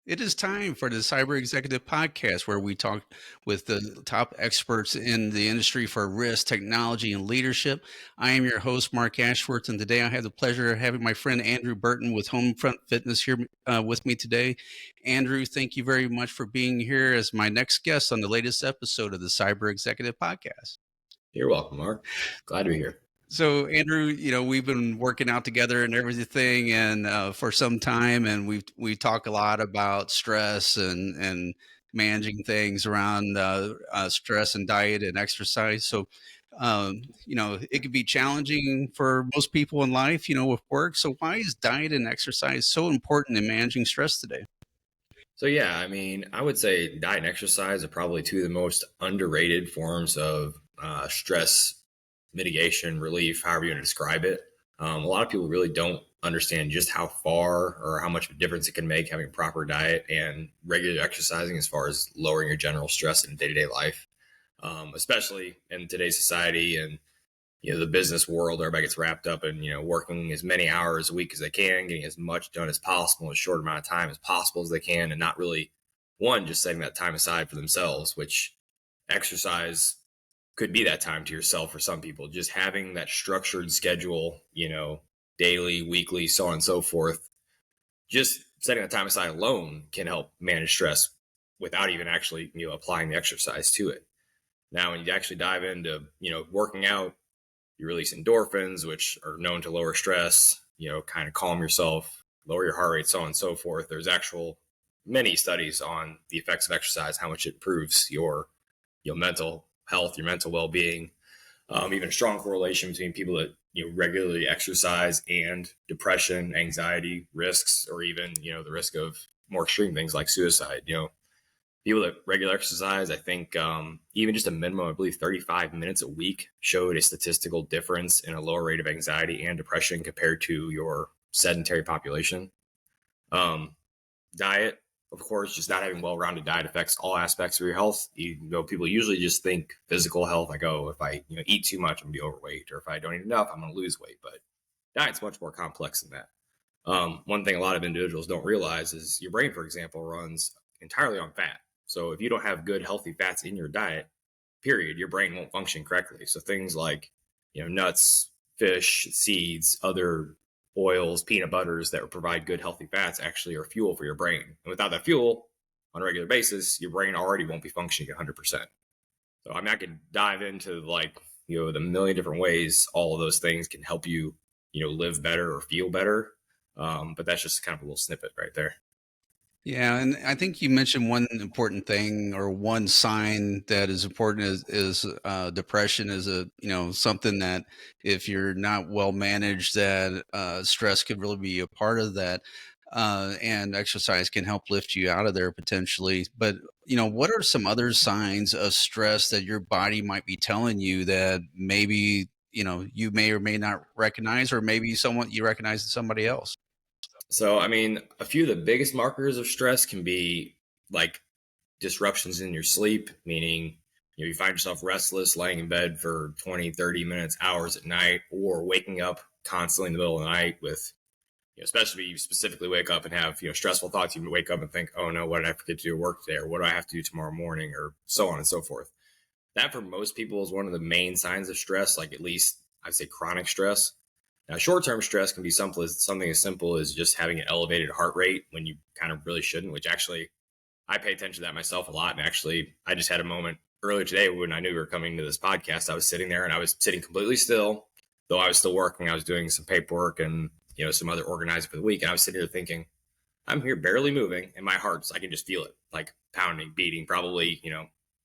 It is time for the Cyber Executive Podcast, where we talk with the top experts in the industry for risk, technology, and leadership. I am your host, Marc Ashworth, and today I have the pleasure of having my friend Andrew Burton with Homefront Fitness here with me today. Andrew, thank you very much for being here as my next guest on the latest episode of the Cyber Executive Podcast. You're welcome, Mark. Glad to be here. So, Andrew, we've been working out together and everything, and for some time, and we talk a lot about stress and managing things around stress and diet and exercise. So, it can be challenging for most people in life, with work. So, why is diet and exercise so important in managing stress today? So yeah, I would say diet and exercise are probably two of the most underrated forms of stress mitigation, relief, however you want to describe it. A lot of people really don't understand just how far or how much of a difference it can make having a proper diet and regular exercising as far as lowering your general stress in day-to-day life, especially in today's society and the business world. Everybody gets wrapped up in working as many hours a week as they can, getting as much done as possible in a short amount of time as possible as they can, and not really just setting that time aside for themselves, which exercise could be that time to yourself for some people. Just having that structured schedule, daily, weekly, so on and so forth, just setting that time aside alone can help manage stress without even actually applying the exercise to it. Now when you actually dive into working out, you release endorphins, which are known to lower stress, kind of calm yourself, lower your heart rate, so on and so forth. There's actual many studies on the effects of exercise, how much it improves your mental health, your mental well-being. Even a strong correlation between people that regularly exercise and depression, anxiety risks, or even the risk of more extreme things like suicide. People that regular exercise, I think even just a minimum, I believe 35 minutes a week showed a statistical difference in a lower rate of anxiety and depression compared to your sedentary population. Diet, of course, just not having well-rounded diet affects all aspects of your health. People usually just think physical health, like, oh, if I eat too much, I'm gonna be overweight, or if I don't eat enough, I'm gonna lose weight. But diet's much more complex than that. One thing a lot of individuals don't realize is your brain, for example, runs entirely on fat. So if you don't have good, healthy fats in your diet, period, your brain won't function correctly. So things like, nuts, fish, seeds, other oils, peanut butters that provide good, healthy fats actually are fuel for your brain. And without that fuel on a regular basis, your brain already won't be functioning 100%. So I could dive into the million different ways all of those things can help you, live better or feel better. But that's just kind of a little snippet right there. Yeah, and I think you mentioned one important thing or one sign that is important is depression is something that if you're not well managed, that stress could really be a part of that, and exercise can help lift you out of there potentially. But what are some other signs of stress that your body might be telling you that maybe you may or may not recognize, or maybe someone you recognize in somebody else? So, a few of the biggest markers of stress can be like disruptions in your sleep, meaning, you find yourself restless, laying in bed for 20, 30 minutes, hours at night, or waking up constantly in the middle of the night with, especially if you specifically wake up and have, stressful thoughts. You wake up and think, oh no, what did I forget to do at work today? Or what do I have to do tomorrow morning? Or so on and so forth. That for most people is one of the main signs of stress, like at least I'd say chronic stress. Now, short-term stress can be something as simple as just having an elevated heart rate when you kind of really shouldn't, which actually I pay attention to that myself a lot. And actually, I just had a moment earlier today when I knew we were coming to this podcast. I was sitting there and I was sitting completely still, though I was still working. I was doing some paperwork and, some other organizing for the week. And I was sitting here thinking, I'm here barely moving, and my heart's, I can just feel it like pounding, beating, probably,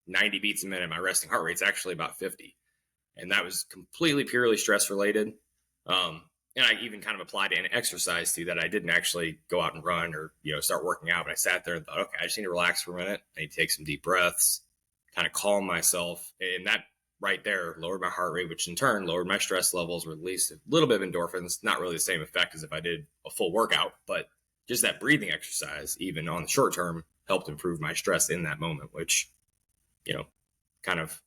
90 beats a minute. My resting heart rate's actually about 50. And that was completely purely stress related. And I even kind of applied an exercise to that. I didn't actually go out and run or, start working out, but I sat there and thought, okay, I just need to relax for a minute. I need to take some deep breaths, kind of calm myself. And that right there lowered my heart rate, which in turn lowered my stress levels, released a little bit of endorphins. Not really the same effect as if I did a full workout, but just that breathing exercise, even on the short term, helped improve my stress in that moment, which, kind of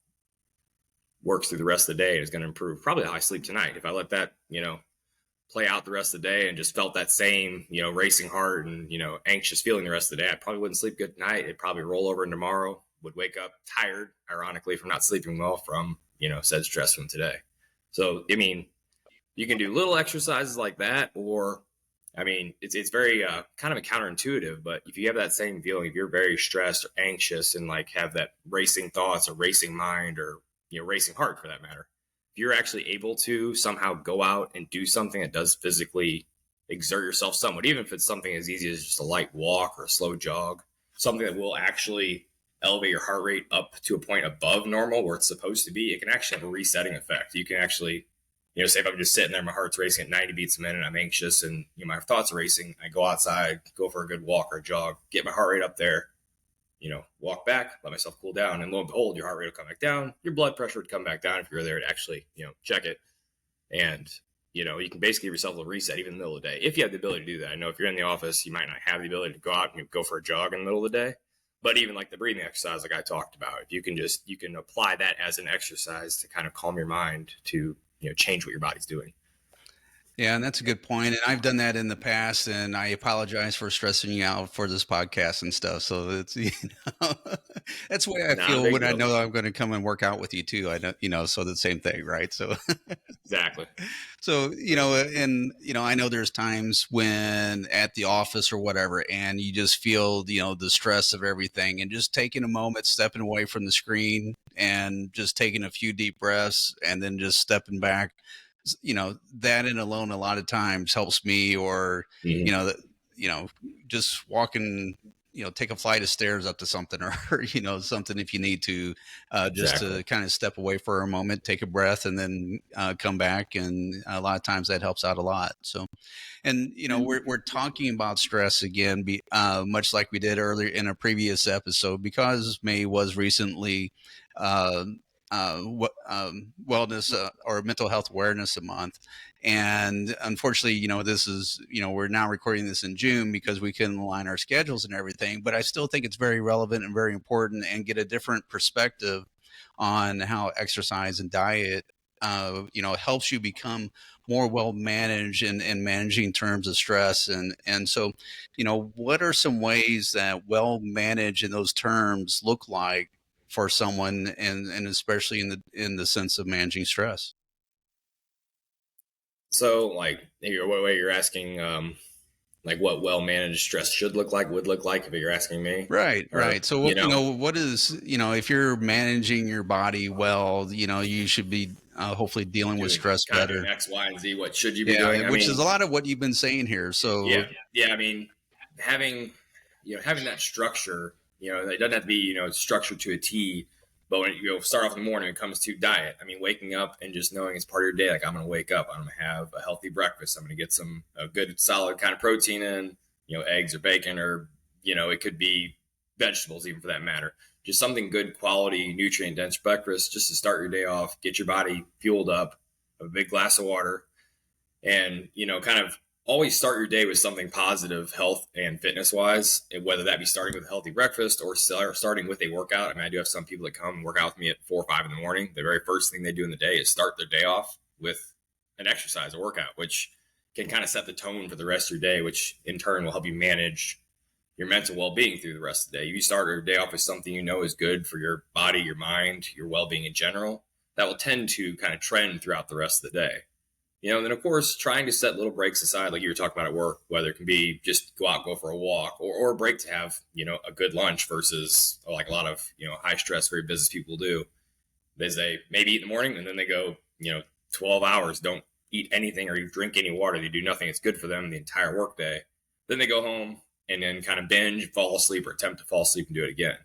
works through the rest of the day and is going to improve probably how I sleep tonight. If I let that, play out the rest of the day and just felt that same, racing heart and, anxious feeling the rest of the day, I probably wouldn't sleep good at night. It'd probably roll over into tomorrow, would wake up tired, ironically, from not sleeping well from, said stress from today. So, I mean, you can do little exercises like that, or, I mean, it's very kind of counterintuitive, but if you have that same feeling, if you're very stressed or anxious and like have that racing thoughts or racing mind or, racing heart for that matter, if you're actually able to somehow go out and do something that does physically exert yourself somewhat, even if it's something as easy as just a light walk or a slow jog, something that will actually elevate your heart rate up to a point above normal where it's supposed to be, it can actually have a resetting effect. You can actually, say if I'm just sitting there, my heart's racing at 90 beats a minute, I'm anxious and my thoughts are racing, I go outside, go for a good walk or a jog, get my heart rate up there, walk back, let myself cool down, and lo and behold, your heart rate will come back down, your blood pressure would come back down if you're there to actually, check it. And, you can basically give yourself a reset even in the middle of the day, if you have the ability to do that. I know if you're in the office, you might not have the ability to go out and go for a jog in the middle of the day. But even like the breathing exercise, like I talked about, if you can apply that as an exercise to kind of calm your mind to, change what your body's doing. Yeah, and that's a good point. And I've done that in the past, and I apologize for stressing you out for this podcast and stuff. So it's that's the way I Not a feel big when I deal. know I'm going to come and work out with you too. I don't, so the same thing, right? So Exactly. So, and, I know there's times when at the office or whatever, and you just feel, the stress of everything and just taking a moment, stepping away from the screen and just taking a few deep breaths and then just stepping back, that in alone a lot of times helps me or, Mm-hmm. that, just walking, take a flight of stairs up to something or, something if you need to, just Exactly. to kind of step away for a moment, take a breath, and then come back. And a lot of times that helps out a lot. So, and we're talking about stress again, much like we did earlier in a previous episode, because May was recently uh, wellness or mental health awareness a month. And unfortunately, this is, we're now recording this in June because we couldn't align our schedules and everything. But I still think it's very relevant and very important and get a different perspective on how exercise and diet, helps you become more well managed and managing terms of stress. And so, what are some ways that well managed in those terms look like for someone, and especially in the sense of managing stress? So, like, what way you're asking, like, what well managed stress should look like, would look like, if you're asking me, Right, or right. So, what is, if you're managing your body well, you should be hopefully dealing with doing stress kind of doing better. X, Y, and Z. What should you be Yeah, doing? I which is a mean, lot of what you've been saying here. yeah, So, yeah. I mean, having having that structure, it doesn't have to be structured to a T. But when you start off in the morning, when it comes to diet, I mean, waking up and just knowing it's part of your day. Like, I'm going to wake up, I'm going to have a healthy breakfast, I'm going to get some a good solid kind of protein in, eggs or bacon, or it could be vegetables even for that matter. Just something good quality, nutrient dense breakfast just to start your day off, get your body fueled up, a big glass of water, and kind of always start your day with something positive, health and fitness wise, whether that be starting with a healthy breakfast or starting with a workout. I mean, I do have some people that come and work out with me at 4 or 5 in the morning. The very first thing they do in the day is start their day off with an exercise, a workout, which can kind of set the tone for the rest of your day, which in turn will help you manage your mental well-being through the rest of the day. If you start your day off with something is good for your body, your mind, your well-being in general, that will tend to kind of trend throughout the rest of the day. And then of course, trying to set little breaks aside, like you were talking about at work, whether it can be just go out, go for a walk, or a break to have, a good lunch versus like a lot of, high stress, very business people do. They maybe eat in the morning and then they go, 12 hours, don't eat anything or drink any water. They do nothing. It's good for them the entire workday. Then they go home and then kind of binge, fall asleep, or attempt to fall asleep and do it again.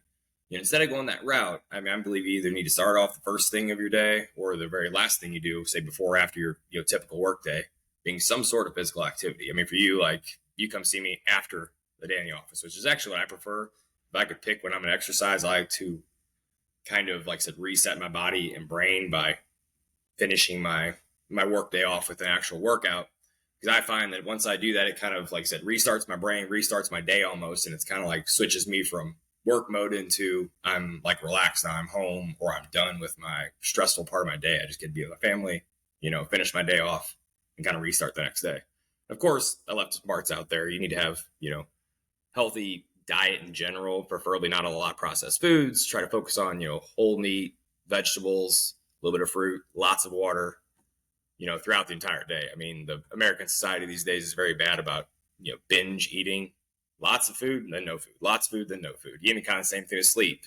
Instead of going that route, I mean, I believe you either need to start off the first thing of your day or the very last thing you do, say before or after your typical work day, being some sort of physical activity. I mean, for you, like you come see me after the day in the office, which is actually what I prefer. If I could pick when I'm going to exercise, I like to kind of, like I said, reset my body and brain by finishing my work day off with an actual workout. Because I find that once I do that, it kind of, like I said, restarts my brain, restarts my day almost, and it's kind of like switches me from work mode into I'm like relaxed now, I'm home, or I'm done with my stressful part of my day. I just get to be with my family, finish my day off, and kind of restart the next day. Of course, I left some parts out there. You need to have, healthy diet in general, preferably not a lot of processed foods. Try to focus on, whole meat, vegetables, a little bit of fruit, lots of water, throughout the entire day. I mean, the American society these days is very bad about, binge eating. Lots of food, then no food. Lots of food, then no food. Even kind of same thing with sleep.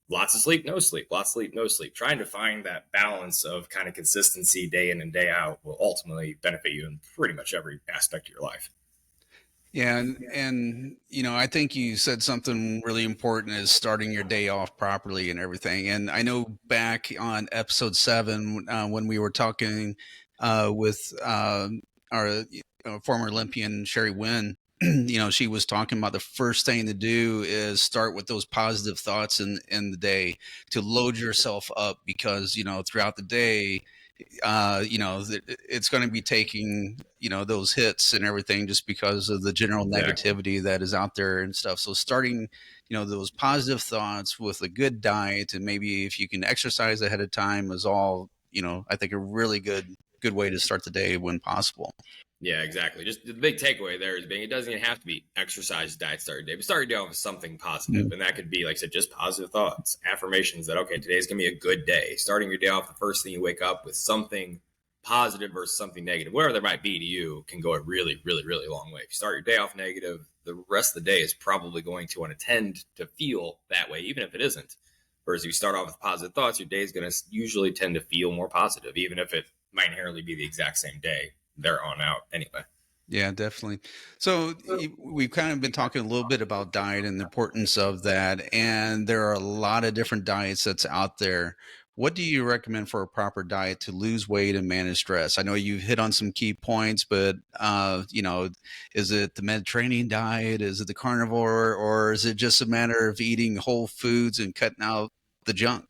Lots of sleep, no sleep. Lots of sleep, no sleep. Trying to find that balance of kind of consistency day in and day out will ultimately benefit you in pretty much every aspect of your life. Yeah, and I think you said something really important is starting your day off properly and everything. And I know back on episode 7 when we were talking with our former Olympian Sherry Wynn, she was talking about the first thing to do is start with those positive thoughts in the day to load yourself up because throughout the day it's going to be taking those hits and everything just because of the general Exactly. negativity that is out there and stuff. So starting those positive thoughts with a good diet, and maybe if you can exercise ahead of time, is all I think a really good way to start the day when possible. Yeah, exactly. Just the big takeaway there is being it doesn't even have to be exercise, diet, start your day, but start your day off with something positive. Mhm. And that could be, like I said, just positive thoughts, affirmations that, okay, today's going to be a good day. Starting your day off the first thing you wake up with something positive versus something negative, whatever there might be to you, can go a really, really, really long way. If you start your day off negative, the rest of the day is probably going to want to tend to feel that way, even if it isn't. Whereas if you start off with positive thoughts, your day is going to usually tend to feel more positive, even if it might inherently be the exact same day there on out anyway. Yeah, definitely. So we've kind of been talking a little bit about diet and the importance of that, and there are a lot of different diets that's out there. What do you recommend for a proper diet to lose weight and manage stress? I know you've hit on some key points, but is it the Mediterranean diet? Is it the carnivore, or is it just a matter of eating whole foods and cutting out the junk?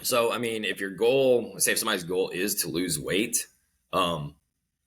So, I mean, if your goal, say if somebody's goal is to lose weight, um,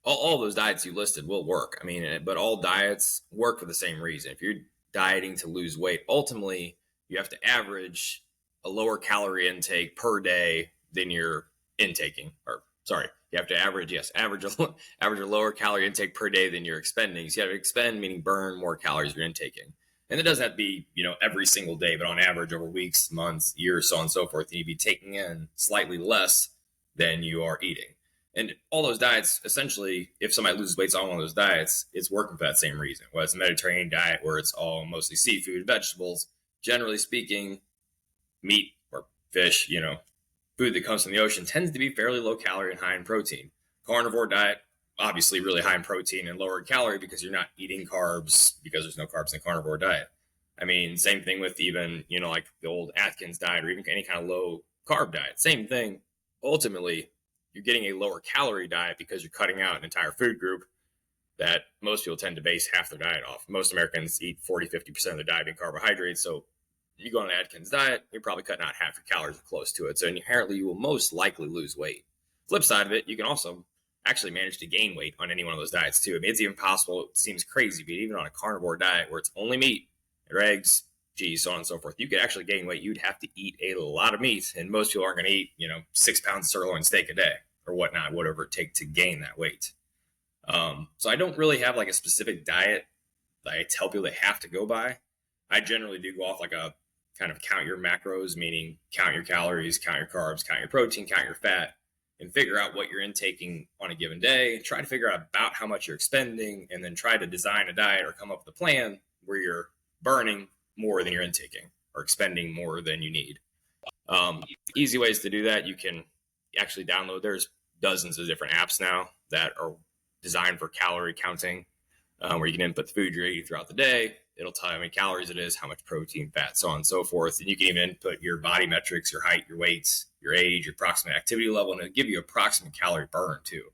all those diets you listed will work. I mean, but all diets work for the same reason. If you're dieting to lose weight, ultimately you have to average a lower calorie intake per day than you're intaking. Or sorry, you have to average a lower calorie intake per day than you're expending. So you have to expend, meaning burn more calories you're intaking. And it doesn't have to be, every single day, but on average over weeks, months, years, so on and so forth, you'd be taking in slightly less than you are eating. And all those diets, essentially, if somebody loses weight on one of those diets, it's working for that same reason. Whether it's a Mediterranean diet where it's all mostly seafood, vegetables, generally speaking, meat or fish, food that comes from the ocean tends to be fairly low calorie and high in protein. Carnivore diet, obviously really high in protein and lower in calorie because you're not eating carbs because there's no carbs in the carnivore diet. I mean, same thing with even, like the old Atkins diet or even any kind of low carb diet. Same thing. Ultimately, you're getting a lower calorie diet because you're cutting out an entire food group that most people tend to base half their diet off. Most Americans eat 40-50% of their diet being carbohydrates. So you go on an Atkins diet, you're probably cutting out half your calories or close to it. So inherently, you will most likely lose weight. Flip side of it, you can also actually manage to gain weight on any one of those diets too. I mean, it's even possible, it seems crazy, but even on a carnivore diet where it's only meat or eggs, cheese, so on and so forth, you could actually gain weight. You'd have to eat a lot of meat, and most people aren't going to eat, 6 pounds sirloin steak a day or whatnot, whatever it takes to gain that weight. So I don't really have like a specific diet that I tell people they have to go by. I generally do go off like a kind of count your macros, meaning count your calories, count your carbs, count your protein, count your fat, and figure out what you're intaking on a given day. Try to figure out about how much you're expending, and then try to design a diet or come up with a plan where you're burning more than you're intaking or expending more than you need. Easy ways to do that, you can actually download. There's dozens of different apps now that are designed for calorie counting, where you can input the food you're eating throughout the day. It'll tell you how many calories it is, how much protein, fat, so on and so forth. And you can even input your body metrics, your height, your weights, your age, your approximate activity level, and it'll give you approximate calorie burn too.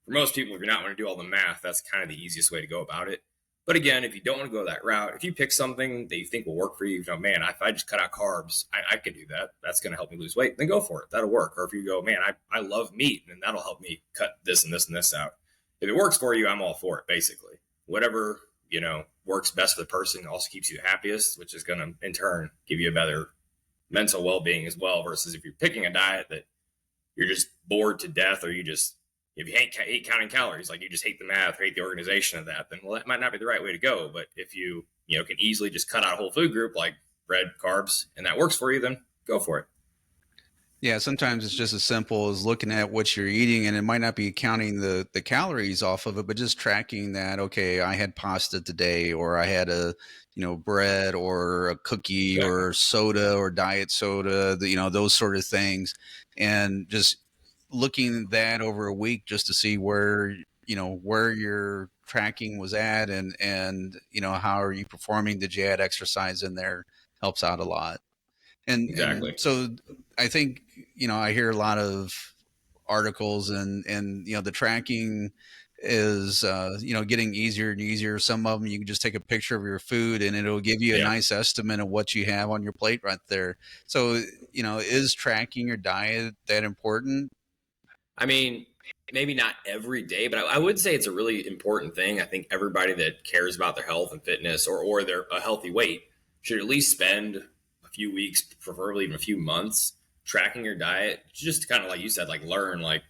For most people, if you're not going to do all the math, that's kind of the easiest way to go about it. But again, if you don't want to go that route, if you pick something that you think will work for you, man, if I just cut out carbs, I could do that. That's going to help me lose weight. Then go for it. That'll work. Or if you go, man, I love meat, and that'll help me cut this and this and this out. If it works for you, I'm all for it, basically. Whatever, works best for the person also keeps you the happiest, which is going to, in turn, give you a better mental well-being as well, versus if you're picking a diet that you're just bored to death or you just If you hate counting calories, like you just hate the math, hate the organization of that, then well, that might not be the right way to go. But if you can easily just cut out a whole food group like bread, carbs, and that works for you, then go for it. Yeah, sometimes it's just as simple as looking at what you're eating, and it might not be counting the calories off of it, but just tracking that. Okay, I had pasta today, or I had a bread or a cookie Exactly. or soda or diet soda, those sort of things, and just looking at that over a week just to see where your tracking was at, and how are you performing? Did you add exercise in there? Helps out a lot. And Exactly. so I think I hear a lot of articles, and the tracking is getting easier and easier. Some of them you can just take a picture of your food and it'll give you a Yeah. nice estimate of what you have on your plate right there. So is tracking your diet that important? I mean, maybe not every day, but I would say it's a really important thing. I think everybody that cares about their health and fitness or their a healthy weight should at least spend a few weeks, preferably even a few months, tracking your diet, just to kind of like you said, like learn like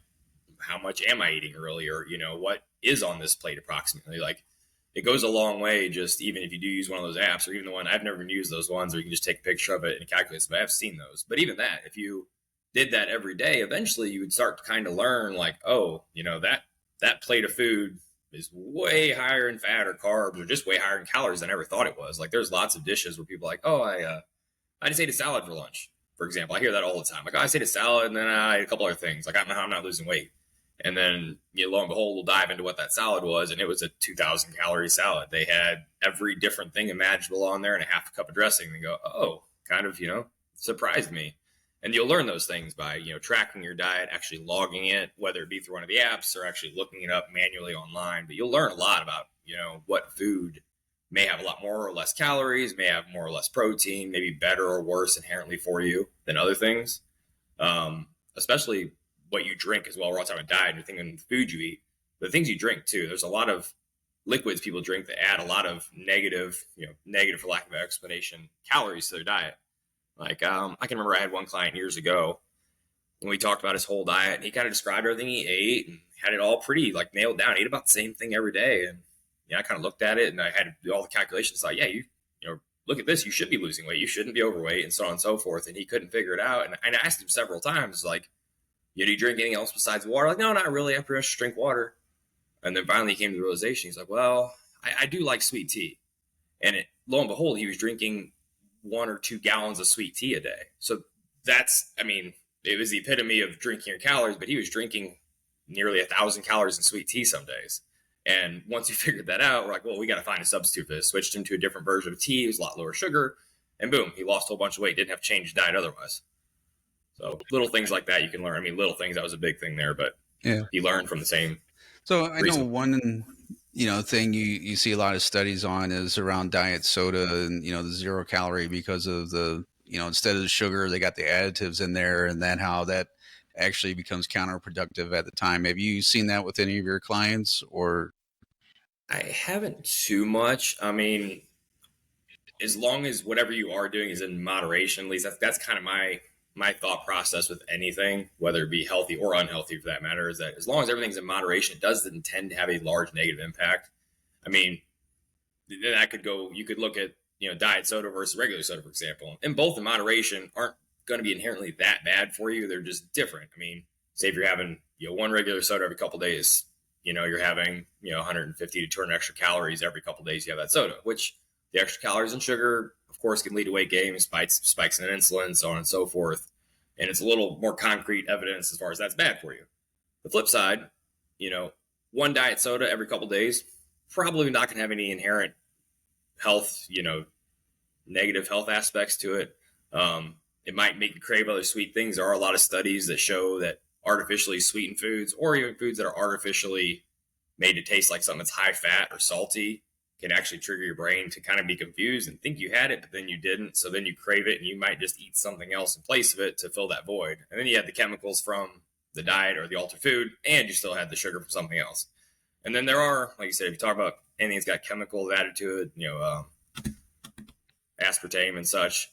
how much am I eating really, or what is on this plate approximately. Like it goes a long way. Just even if you do use one of those apps, or even the one I've never used those ones, where you can just take a picture of it and calculate. But I've seen those. But even that, if you did that every day, eventually you would start to kind of learn like, oh, that plate of food is way higher in fat or carbs or just way higher in calories than I ever thought it was. Like there's lots of dishes where people are like, oh, I just ate a salad for lunch, for example. I hear that all the time. Like, oh, I just ate a salad and then I ate a couple other things. Like I'm not losing weight. And then lo and behold, we'll dive into what that salad was, and it was a 2,000 calorie salad. They had every different thing imaginable on there and a half a cup of dressing. And you go, oh, kind of surprised me. And you'll learn those things by tracking your diet, actually logging it, whether it be through one of the apps or actually looking it up manually online. But you'll learn a lot about what food may have a lot more or less calories, may have more or less protein, maybe better or worse inherently for you than other things. Especially what you drink as well. We're all talking about diet and you're thinking the food you eat, the things you drink too. There's a lot of liquids people drink that add a lot of negative for lack of explanation, calories to their diet. Like I can remember I had one client years ago when we talked about his whole diet, and he kind of described everything he ate and had it all pretty like nailed down. He ate about the same thing every day, and I kind of looked at it and I had to do all the calculations. Like, yeah, you look at this. You should be losing weight. You shouldn't be overweight, and so on and so forth. And he couldn't figure it out. And I asked him several times, like, do you drink anything else besides water? Like, no, not really. I pretty much drink water. And then finally he came to the realization. He's like, well, I do like sweet tea. And lo and behold, he was drinking 1 or 2 gallons of sweet tea a day. So it was the epitome of drinking your calories, but he was drinking nearly 1,000 calories in sweet tea some days. And once you figured that out, we're like, well, we got to find a substitute for this. Switched him to a different version of tea. It was a lot lower sugar. And boom, he lost a whole bunch of weight. Didn't have to change his diet otherwise. So little things like that you can learn. I mean, little things, that was a big thing there, but Yeah. he learned from the same So I know reason. one thing you see a lot of studies on is around diet soda and the 0 calorie, because of the instead of the sugar they got the additives in there, and then how that actually becomes counterproductive at the time. Have you seen that with any of your clients? Or I haven't too much. I mean, as long as whatever you are doing is in moderation, at least that's kind of my thought process with anything, whether it be healthy or unhealthy for that matter, is that as long as everything's in moderation, it doesn't tend to have a large negative impact. I mean, that could go, you could look at, diet soda versus regular soda, for example, and both in moderation aren't going to be inherently that bad for you. They're just different. I mean, say if you're having, one regular soda every couple of days, you're having, 150 to 200 extra calories every couple of days you have that soda, which the extra calories and sugar, of course, can lead to weight gain, spikes in insulin, so on and so forth. And it's a little more concrete evidence as far as that's bad for you. The flip side, you know, one diet soda every couple of days, probably not going to have any inherent health, negative health aspects to it. It might make you crave other sweet things. There are a lot of studies that show that artificially sweetened foods, or even foods that are artificially made to taste like something that's high fat or salty, can actually trigger your brain to kind of be confused and think you had it, but then you didn't. So then you crave it and you might just eat something else in place of it to fill that void. And then you had the chemicals from the diet or the altered food, and you still had the sugar from something else. And then there are, like you said, if you talk about anything that's got chemicals added to it, aspartame and such,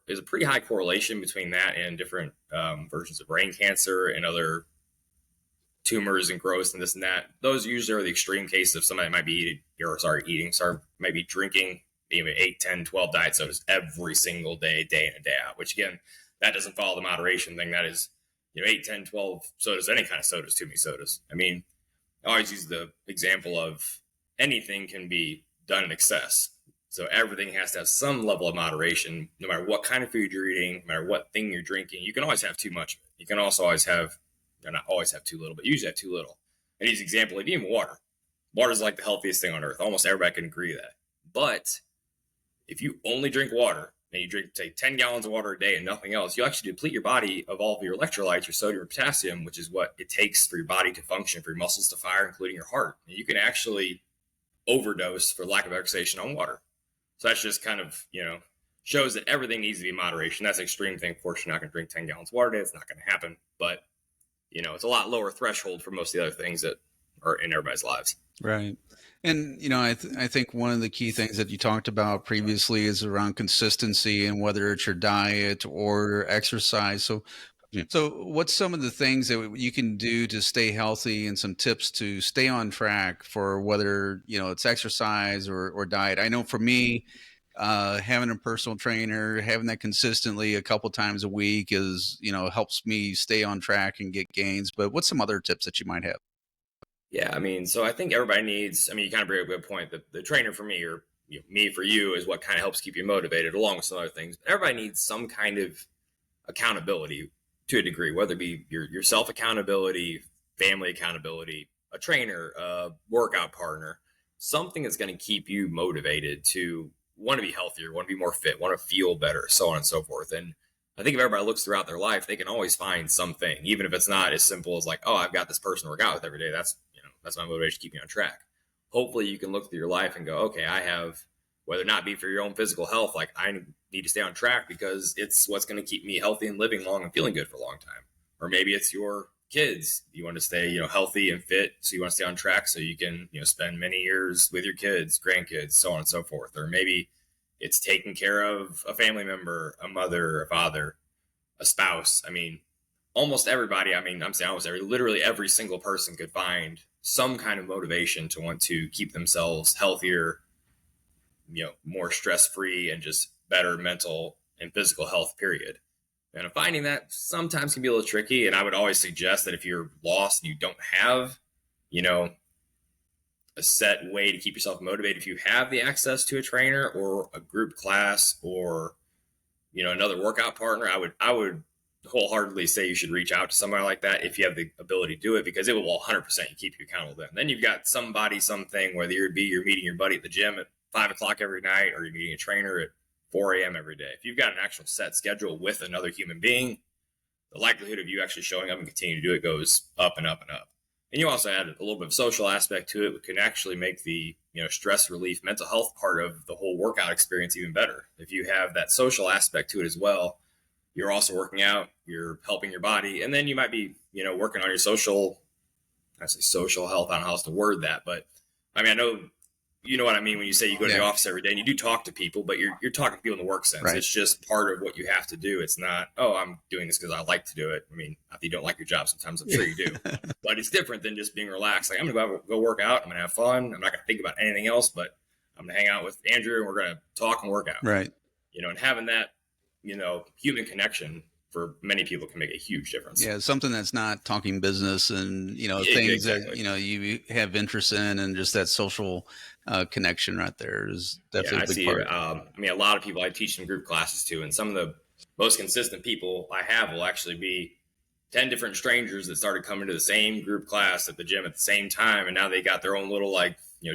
is a pretty high correlation between that and different versions of brain cancer and other tumors and growth and this and that. Those usually are the extreme cases of somebody might be might be drinking even 8, 10, 12 diet sodas every single day, day in and day out, which again, that doesn't follow the moderation thing. That is, 8, 10, 12 sodas, any kind of sodas, too many sodas. I mean, I always use the example of anything can be done in excess. So everything has to have some level of moderation, no matter what kind of food you're eating, no matter what thing you're drinking. You can always have too much. You can also always have, not always have too little, but usually have too little. And use example of even water. Water is like the healthiest thing on earth. Almost everybody can agree with that. But if you only drink water and you drink, say, 10 gallons of water a day and nothing else, you actually deplete your body of all of your electrolytes, your sodium or potassium, which is what it takes for your body to function, for your muscles to fire, including your heart. And you can actually overdose, for lack of exercise, on water. So that's just kind of, shows that everything needs to be in moderation. That's an extreme thing. Of course, you're not going to drink 10 gallons of water a day. It's not going to happen. But, it's a lot lower threshold for most of the other things that are in everybody's lives. Right. And, I think one of the key things that you talked about previously is around consistency, and whether it's your diet or exercise. So what's some of the things that you can do to stay healthy, and some tips to stay on track for whether, it's exercise or diet? I know for me, having a personal trainer, having that consistently a couple times a week is, helps me stay on track and get gains. But what's some other tips that you might have? Yeah, I mean, so I think everybody needs, you kind of bring up a good point. The trainer for me, or me for you, is what kind of helps keep you motivated, along with some other things. But everybody needs some kind of accountability to a degree, whether it be your self accountability, family accountability, a trainer, a workout partner, something that's going to keep you motivated to want to be healthier, want to be more fit, want to feel better, so on and so forth. And I think if everybody looks throughout their life, they can always find something, even if it's not as simple as like, oh, I've got this person to work out with every day. That's my motivation to keep me on track. Hopefully you can look through your life and go, okay, I have, whether it not be for your own physical health, like I need to stay on track because it's what's going to keep me healthy and living long and feeling good for a long time. Or maybe it's your kids. You want to stay, healthy and fit. So you want to stay on track so you can, spend many years with your kids, grandkids, so on and so forth. Or maybe it's taking care of a family member, a mother, a father, a spouse. I mean, almost everybody, I'm saying almost literally every single person could find some kind of motivation to want to keep themselves healthier, more stress-free, and just better mental and physical health, period. And finding that sometimes can be a little tricky. And I would always suggest that if you're lost and you don't have, a set way to keep yourself motivated, if you have the access to a trainer or a group class or, another workout partner, I would wholeheartedly say you should reach out to somebody like that if you have the ability to do it, because it will 100% keep you accountable. Then you've got something, whether you're meeting your buddy at the gym at 5 o'clock every night, or you're meeting a trainer at 4 a.m. every day. If you've got an actual set schedule with another human being, the likelihood of you actually showing up and continuing to do it goes up and up and up. And you also add a little bit of social aspect to it, which can actually make the stress relief, mental health part of the whole workout experience even better. If you have that social aspect to it as well, you're also working out, you're helping your body, and then you might be, working on your social health. I don't know how else to word that, but I know, you know what I mean when you say you go to the office every day and you do talk to people, but you're talking to people in the work sense. Right. It's just part of what you have to do. It's not, oh, I'm doing this because I like to do it. Not that you don't like your job sometimes, I'm sure you do, but it's different than just being relaxed. Like, I'm going to go work out. I'm going to have fun. I'm not going to think about anything else, but I'm going to hang out with Andrew and we're going to talk and work out. Right. And having that, human connection for many people can make a huge difference. Yeah, something that's not talking business and, things that, you have interest in, and just that social connection right there is definitely a big part. A lot of people I teach in group classes too, and some of the most consistent people I have will actually be 10 different strangers that started coming to the same group class at the gym at the same time, and now they got their own little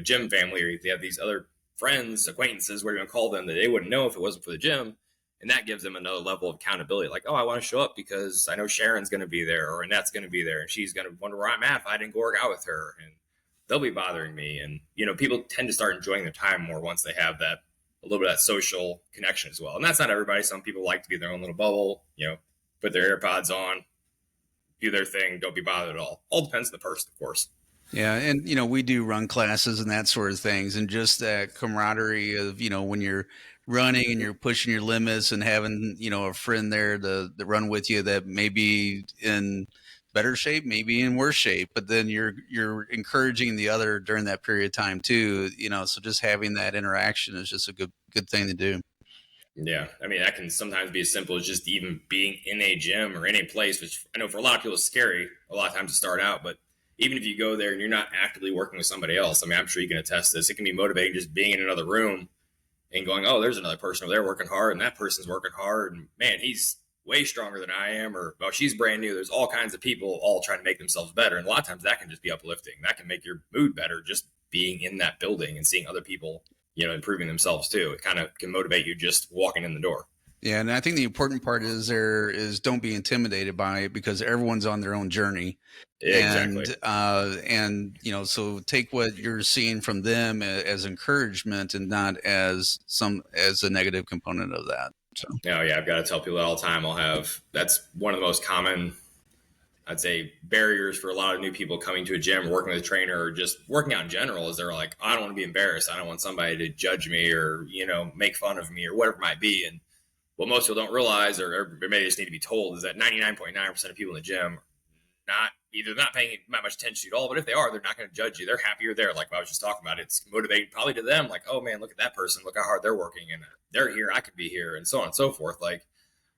gym family, or they have these other friends, acquaintances, whatever you want to call them, that they wouldn't know if it wasn't for the gym. And that gives them another level of accountability. Like, oh, I want to show up because I know Sharon's going to be there, or Annette's going to be there, and she's going to wonder where I'm at if I didn't go work out with her, and they'll be bothering me. And, people tend to start enjoying their time more once they have that, a little bit of that social connection as well. And that's not everybody. Some people like to be in their own little bubble, put their AirPods on, do their thing, don't be bothered at all. All depends on the person, of course. Yeah. And, we do run classes and that sort of things. And just that camaraderie of, when you're running and you're pushing your limits, and having, a friend there to run with you that maybe in better shape, maybe in worse shape, but then you're encouraging the other during that period of time too. So just having that interaction is just a good thing to do. Yeah, I mean that can sometimes be as simple as just even being in a gym or in a place, which I know for a lot of people is scary a lot of times to start out. But even if you go there and you're not actively working with somebody else, I mean, I'm sure you can attest this. It can be motivating just being in another room and going, "Oh, there's another person over there working hard, and that person's working hard, and man, he's way stronger than I am," or "Oh, she's brand new." There's all kinds of people all trying to make themselves better, and a lot of times that can just be uplifting. That can make your mood better just being in that building and seeing other people, improving themselves too. It kind of can motivate you just walking in the door. Yeah, and I think the important part is don't be intimidated by it because everyone's on their own journey. Exactly. So take what you're seeing from them as encouragement and not as a negative component of that. So Oh yeah, I've got to tell people that all the time. That's one of the most common, I'd say, barriers for a lot of new people coming to a gym, working with a trainer, or just working out in general. Is they're like, I don't want to be embarrassed. I don't want somebody to judge me or make fun of me or whatever it might be. And what most people don't realize, or maybe just need to be told, is that 99.9% of people in the gym not paying that much attention to you at all. But if they are, they're not going to judge you. They're happy you're there. Like I was just talking about, it's motivating probably to them. Like, oh man, look at that person. Look how hard they're working, and they're here. I could be here, and so on and so forth. Like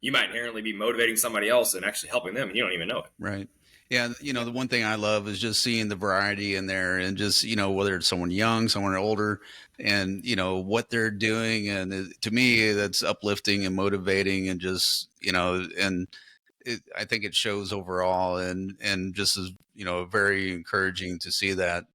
you might inherently be motivating somebody else and actually helping them, and you don't even know it. right. Yeah, the one thing I love is just seeing the variety in there and just, whether it's someone young, someone older, and, what they're doing. And to me, that's uplifting and motivating and just, and I think it shows overall and just is, very encouraging to see that.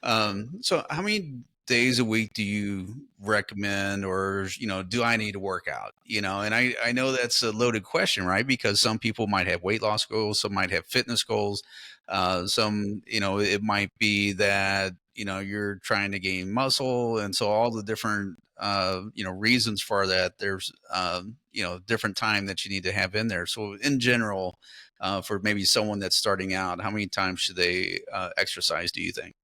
So how many days a week do you recommend or, do I need to work out? And I know that's a loaded question, right? Because some people might have weight loss goals, some might have fitness goals. Some, it might be that, you're trying to gain muscle. And so all the different, reasons for that, there's, different time that you need to have in there. So in general, for maybe someone that's starting out, how many times should they exercise, do you think?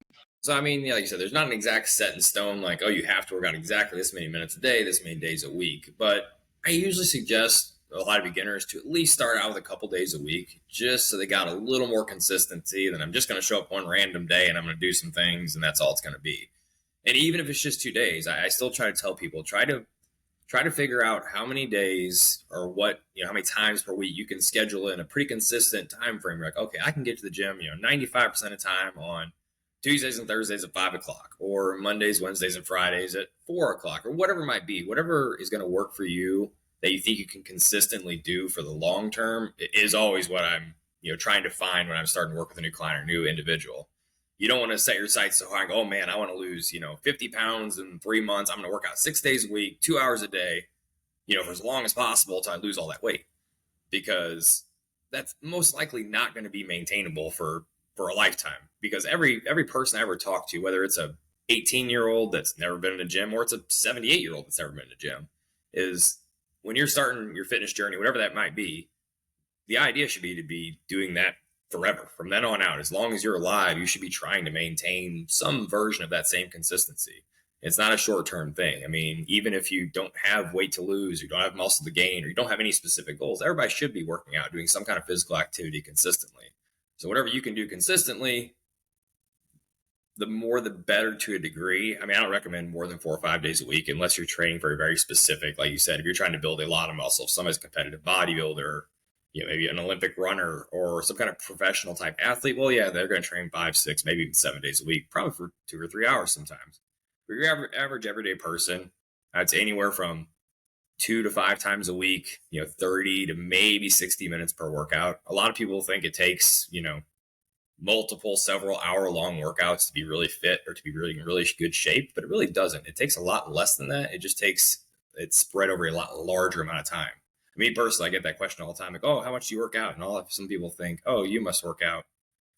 So I mean, yeah, like you said, there's not an exact set in stone, like, oh, you have to work out exactly this many minutes a day, this many days a week. But I usually suggest a lot of beginners to at least start out with a couple days a week, just so they got a little more consistency than I'm just going to show up one random day and I'm going to do some things and that's all it's going to be. And even if it's just 2 days, I still try to tell people try to figure out how many days or how many times per week you can schedule in a pretty consistent time frame. You're like, okay, I can get to the gym, 95% of the time on Tuesdays and Thursdays at 5 o'clock, or Mondays, Wednesdays, and Fridays at 4 o'clock, or whatever it might be. Whatever is going to work for you that you think you can consistently do for the long term is always what I'm trying to find when I'm starting to work with a new client or new individual. You don't want to set your sights so high and go, oh man, I want to lose 50 pounds in 3 months. I'm going to work out 6 days a week, 2 hours a day, for as long as possible until I lose all that weight, because that's most likely not going to be maintainable for a lifetime. Because every person I ever talk to, whether it's a 18-year-old that's never been in a gym or it's a 78-year-old that's never been in a gym, is when you're starting your fitness journey, whatever that might be, the idea should be to be doing that forever. From then on out, as long as you're alive, you should be trying to maintain some version of that same consistency. It's not a short-term thing. I mean, even if you don't have weight to lose, you don't have muscle to gain, or you don't have any specific goals, everybody should be working out, doing some kind of physical activity consistently. So whatever you can do consistently, the more the better to a degree. I mean, I don't recommend more than 4 or 5 days a week unless you're training for a very specific, like you said, if you're trying to build a lot of muscle, if somebody's a competitive bodybuilder, maybe an Olympic runner or some kind of professional type athlete, well, yeah, they're going to train 5, 6, maybe even 7 days a week, probably for 2 or 3 hours sometimes. For your average everyday person, I'd say anywhere from 2 to 5 times a week, 30 to maybe 60 minutes per workout. A lot of people think it takes, multiple several hour long workouts to be really fit or to be really in really good shape, but it really doesn't. It takes a lot less than that. It's spread over a lot larger amount of time. I mean, personally, I get that question all the time, like, oh, how much do you work out? And some people think, oh, you must work out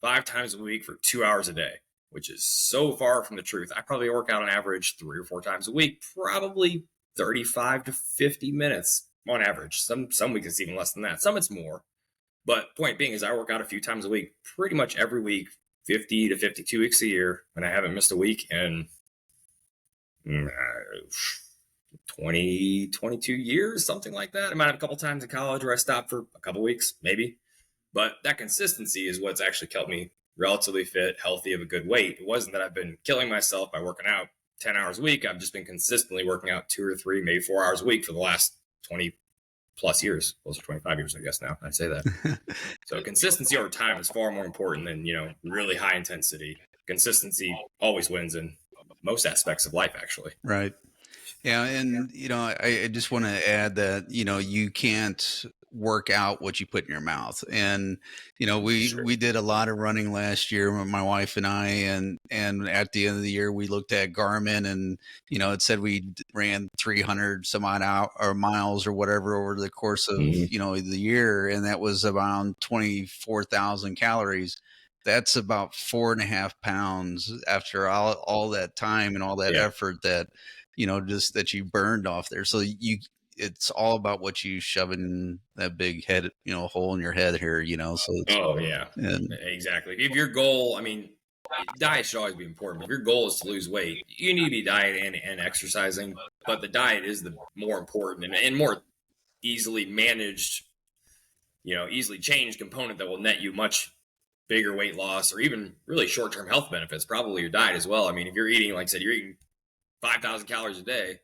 5 times a week for 2 hours a day, which is so far from the truth. I probably work out on average 3 or 4 times a week, probably 35 to 50 minutes on average. Some weeks it's even less than that. Some it's more. But point being is I work out a few times a week, pretty much every week, 50 to 52 weeks a year, and I haven't missed a week in 20, 22 years, something like that. I might have a couple times in college where I stopped for a couple weeks, maybe. But that consistency is what's actually kept me relatively fit, healthy, of a good weight. It wasn't that I've been killing myself by working out 10 hours a week. I've just been consistently working out 2 or 3, maybe 4 hours a week for the last 20 plus years, close to 25 years, I guess now I say that. So consistency over time is far more important than, really high intensity. Consistency always wins in most aspects of life, actually. Right. Yeah, and I just want to add that you can't work out what you put in your mouth, and Sure. we did a lot of running last year, my wife and I, and at the end of the year we looked at Garmin, and it said we ran 300 some odd out or miles or whatever over the course of Mhm. the year, and that was around 24,000 calories. That's about 4.5 pounds after all that time and all that Yeah. effort that just that you burned off there. So it's all about what you shove in that big head, hole in your head here, so it's, Oh, yeah. and Exactly. If your goal, I mean, diet should always be important. But if your goal is to lose weight, you need to be dieting and exercising. But the diet is the more important and more easily managed, easily changed component that will net you much bigger weight loss or even really short term health benefits. Probably your diet as well. I mean, if you're eating, like I said, you're eating 5,000 calories a day,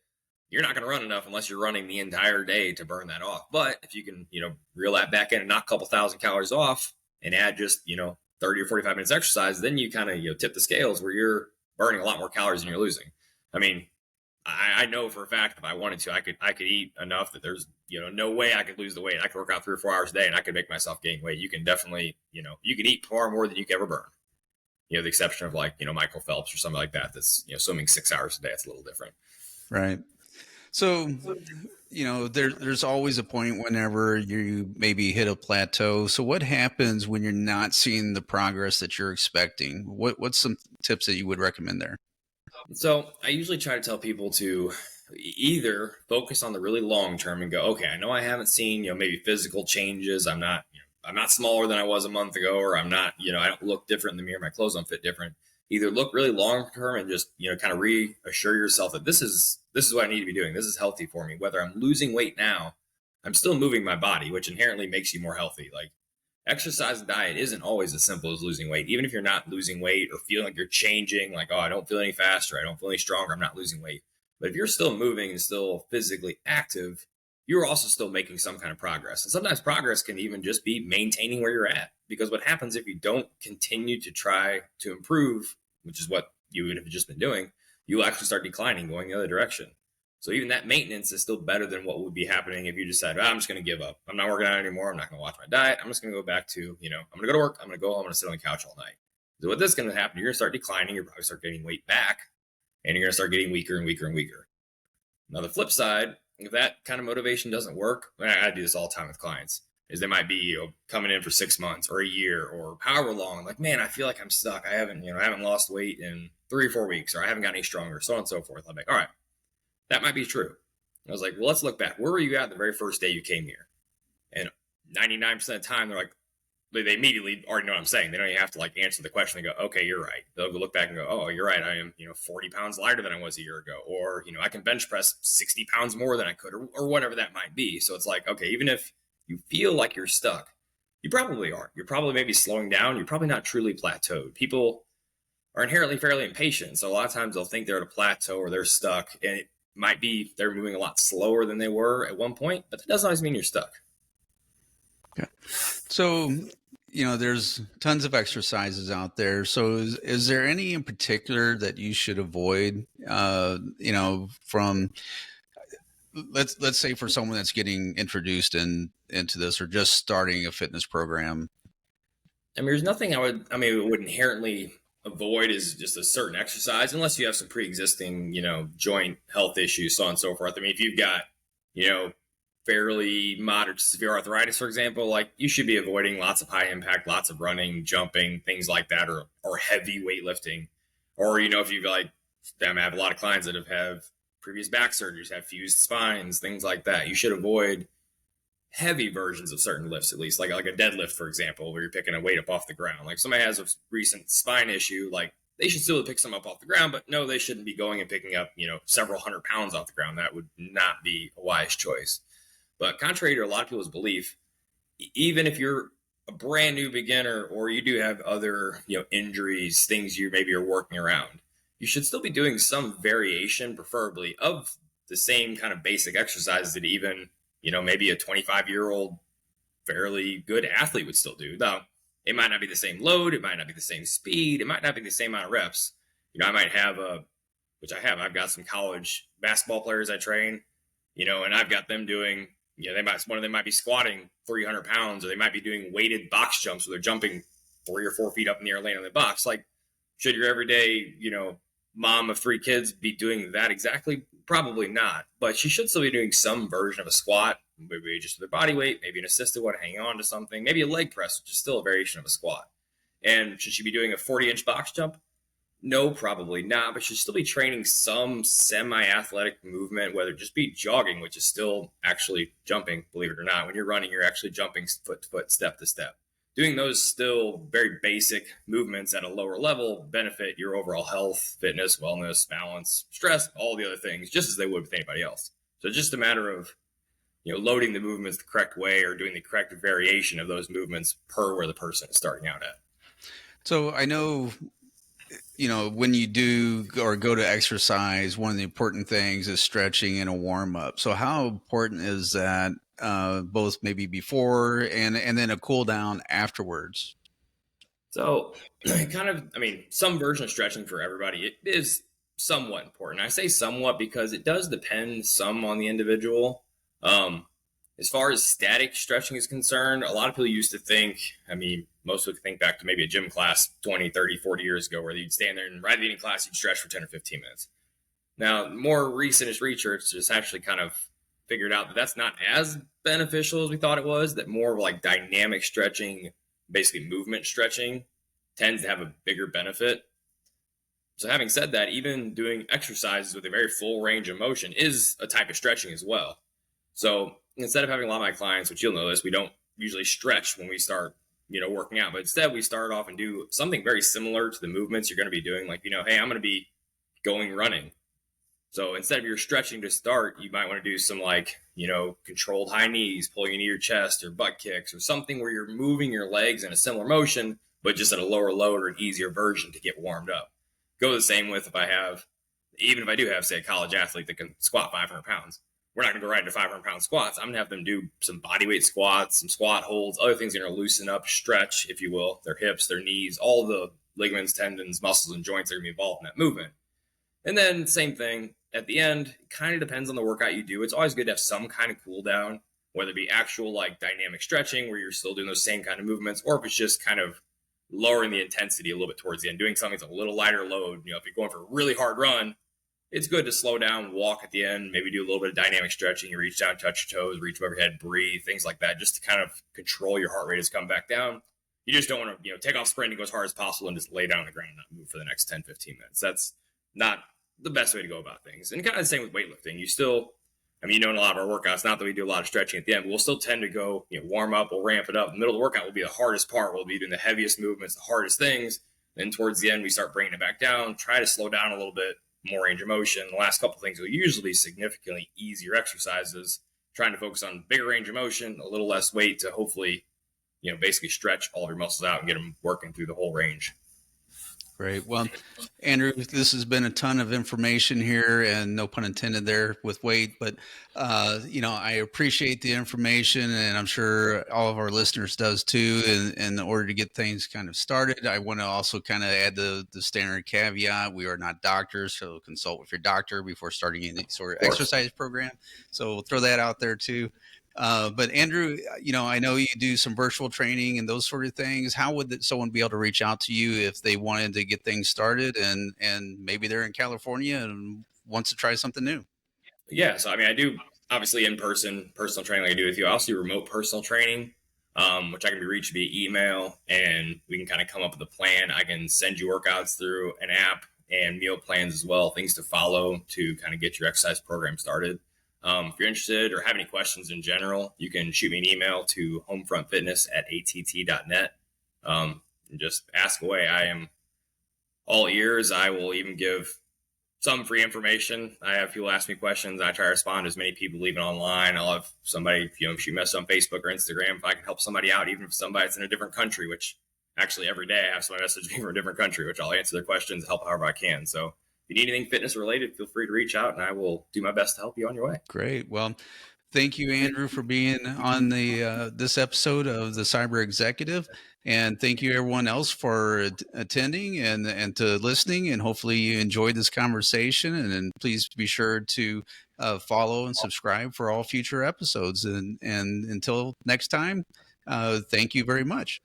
you're not going to run enough unless you're running the entire day to burn that off. But if you can, reel that back in and knock a couple thousand calories off and add just, 30 or 45 minutes exercise, then you kind of, tip the scales where you're burning a lot more calories than you're losing. I mean, I know for a fact if I wanted to, I could eat enough that there's, no way I could lose the weight. I could work out 3 or 4 hours a day and I could make myself gain weight. You can definitely, you can eat far more than you can ever burn. The exception of like, Michael Phelps or something like that. That's, swimming 6 hours a day. It's a little different. right. So, there's always a point whenever you maybe hit a plateau. So what happens when you're not seeing the progress that you're expecting? What's some tips that you would recommend there? So I usually try to tell people to either focus on the really long term and go, okay, I know I haven't seen, maybe physical changes. I'm not smaller than I was a month ago, or I'm not, I don't look different in the mirror. My clothes don't fit different. Either look really long term and just, kind of reassure yourself that this is what I need to be doing. This is healthy for me. Whether I'm losing weight now, I'm still moving my body, which inherently makes you more healthy. Like exercise and diet isn't always as simple as losing weight. Even if you're not losing weight or feeling like you're changing, like, oh, I don't feel any faster, I don't feel any stronger, I'm not losing weight. But if you're still moving and still physically active, you're also still making some kind of progress. And sometimes progress can even just be maintaining where you're at. Because what happens if you don't continue to try to improve, which is what you would have just been doing, you'll actually start declining, going the other direction. So even that maintenance is still better than what would be happening if you decide, I'm just going to give up. I'm not working out anymore. I'm not going to watch my diet. I'm just going to go back to, I'm going to go to work. I'm going to go home. I'm going to sit on the couch all night. So what this is going to happen, you're going to start declining. You're probably start getting weight back, and you're going to start getting weaker and weaker and weaker. Now, the flip side, if that kind of motivation doesn't work, I do this all the time with clients, is they might be, coming in for 6 months or a year or however long. Like, man, I feel like I'm stuck. I haven't lost weight in 3 or 4 weeks, or I haven't got any stronger, so on and so forth. I'm like, all right, that might be true. I was like, well, let's look back. Where were you at the very first day you came here? And 99% of the time, they're like, they immediately already know what I'm saying. They don't even have to like answer the question. They go, okay, you're right. They'll go look back and go, oh, you're right. I am, 40 pounds lighter than I was a year ago. Or, I can bench press 60 pounds more than I could, or whatever that might be. So it's like, okay, even if you feel like you're stuck, you probably aren't. You're probably maybe slowing down. You're probably not truly plateaued. People are inherently fairly impatient. So a lot of times they'll think they're at a plateau or they're stuck. And it might be they're moving a lot slower than they were at one point, but that doesn't always mean you're stuck. Okay. So, there's tons of exercises out there. So is there any in particular that you should avoid, from, let's say for someone that's getting introduced into this or just starting a fitness program? I mean, there's nothing would inherently avoid is just a certain exercise, unless you have some pre-existing, joint health issues, so on and so forth. I mean, if you've got, fairly moderate to severe arthritis, for example, like you should be avoiding lots of high impact, lots of running, jumping, things like that, or heavy weightlifting. Or, if you've like, I have a lot of clients that have previous back surgeries, have fused spines, things like that. You should avoid heavy versions of certain lifts, at least like a deadlift, for example, where you're picking a weight up off the ground. Like somebody has a recent spine issue, like they should still pick some up off the ground, but no, they shouldn't be going and picking up, several hundred pounds off the ground. That would not be a wise choice. But contrary to a lot of people's belief, even if you're a brand new beginner, or you do have other, injuries, things you maybe are working around, you should still be doing some variation, preferably of the same kind of basic exercises that even, maybe a 25-year-old fairly good athlete would still do. Now, it might not be the same load, it might not be the same speed, it might not be the same amount of reps. I might have which I have. I've got some college basketball players I train, and I've got them doing, one of them might be squatting 300 pounds, or they might be doing weighted box jumps where they're jumping 3 or 4 feet up in the air, laying on the box. Like, should your everyday, mom of 3 kids be doing that exactly? Probably not, but she should still be doing some version of a squat, maybe just with her body weight, maybe an assisted one hanging on to something, maybe a leg press, which is still a variation of a squat. And should she be doing a 40-inch box jump? No, probably not, but she'll still be training some semi-athletic movement, whether it just be jogging, which is still actually jumping, believe it or not. When you're running, you're actually jumping foot to foot, step to step. Doing those still very basic movements at a lower level benefit your overall health, fitness, wellness, balance, stress, all the other things, just as they would with anybody else. So it's just a matter of, loading the movements the correct way or doing the correct variation of those movements per where the person is starting out at. So I know, when you do or go to exercise, one of the important things is stretching and a warm up. So how important is that, both maybe before and then a cool down afterwards? So, some version of stretching for everybody, it is somewhat important. I say somewhat because it does depend some on the individual. As far as static stretching is concerned, a lot of people used to think, most would think back to maybe a gym class 20, 30, 40 years ago where you'd stand there and right at the beginning class, you'd stretch for 10 or 15 minutes. Now, more recent research has actually kind of figured out that that's not as beneficial as we thought it was, that more of like dynamic stretching, basically movement stretching, tends to have a bigger benefit. So having said that, even doing exercises with a very full range of motion is a type of stretching as well. So instead of having a lot of my clients, which you'll notice, we don't usually stretch when we start, working out, but instead we start off and do something very similar to the movements you're going to be doing. Like, hey, I'm going to be going running. So instead of your stretching to start, you might want to do some controlled high knees, pulling into your chest or butt kicks or something where you're moving your legs in a similar motion, but just at a lower load or an easier version to get warmed up. Go the same with even if I do have, say, a college athlete that can squat 500 pounds. We're not going to go right into 500-pound squats. I'm going to have them do some bodyweight squats, some squat holds, other things that are going to loosen up, stretch, if you will, their hips, their knees, all the ligaments, tendons, muscles, and joints that are going to be involved in that movement. And then same thing at the end, kind of depends on the workout you do. It's always good to have some kind of cool down, whether it be actual dynamic stretching where you're still doing those same kind of movements, or if it's just kind of lowering the intensity a little bit towards the end, doing something that's a little lighter load. If you're going for a really hard run, it's good to slow down, walk at the end, maybe do a little bit of dynamic stretching. You reach down, touch your toes, reach above your head, breathe, things like that, just to kind of control your heart rate as come back down. You just don't want to, take off sprinting, go as hard as possible and just lay down on the ground and not move for the next 10, 15 minutes. That's not the best way to go about things. And kind of the same with weightlifting. You still, in a lot of our workouts, not that we do a lot of stretching at the end, but we'll still tend to go, warm up, we'll ramp it up. The middle of the workout will be the hardest part. We'll be doing the heaviest movements, the hardest things. Then towards the end, we start bringing it back down, try to slow down a little bit, more range of motion. The last couple of things will usually be significantly easier exercises, trying to focus on bigger range of motion, a little less weight to hopefully, basically stretch all of your muscles out and get them working through the whole range. Great. Well, Andrew, this has been a ton of information here, and no pun intended there with weight, but I appreciate the information, and I'm sure all of our listeners does too. In order to get things kind of started, I want to also kind of add the standard caveat: we are not doctors, so consult with your doctor before starting any sort of exercise program. So we'll throw that out there too. But Andrew, I know you do some virtual training and those sort of things. How would someone be able to reach out to you if they wanted to get things started and maybe they're in California and wants to try something new? Yeah. So, I do obviously in-person personal training like I do with you. I also do remote personal training, which I can be reached via email, and we can kind of come up with a plan. I can send you workouts through an app and meal plans as well, things to follow to kind of get your exercise program started. If you're interested or have any questions in general, you can shoot me an email to homefrontfitness@att.net. And just ask away. I am all ears. I will even give some free information. I have people ask me questions. I try to respond to as many people even online. I'll have somebody, shoot me on Facebook or Instagram if I can help somebody out, even if somebody that's in a different country, which actually every day I have somebody message me from a different country, which I'll answer their questions, help however I can. So if you need anything fitness related, feel free to reach out and I will do my best to help you on your way. Great. Well, thank you, Andrew, for being on the this episode of the Cyber Executive, and thank you everyone else for attending and to listening. And hopefully you enjoyed this conversation. And then please be sure to follow and subscribe for all future episodes. And until next time, thank you very much.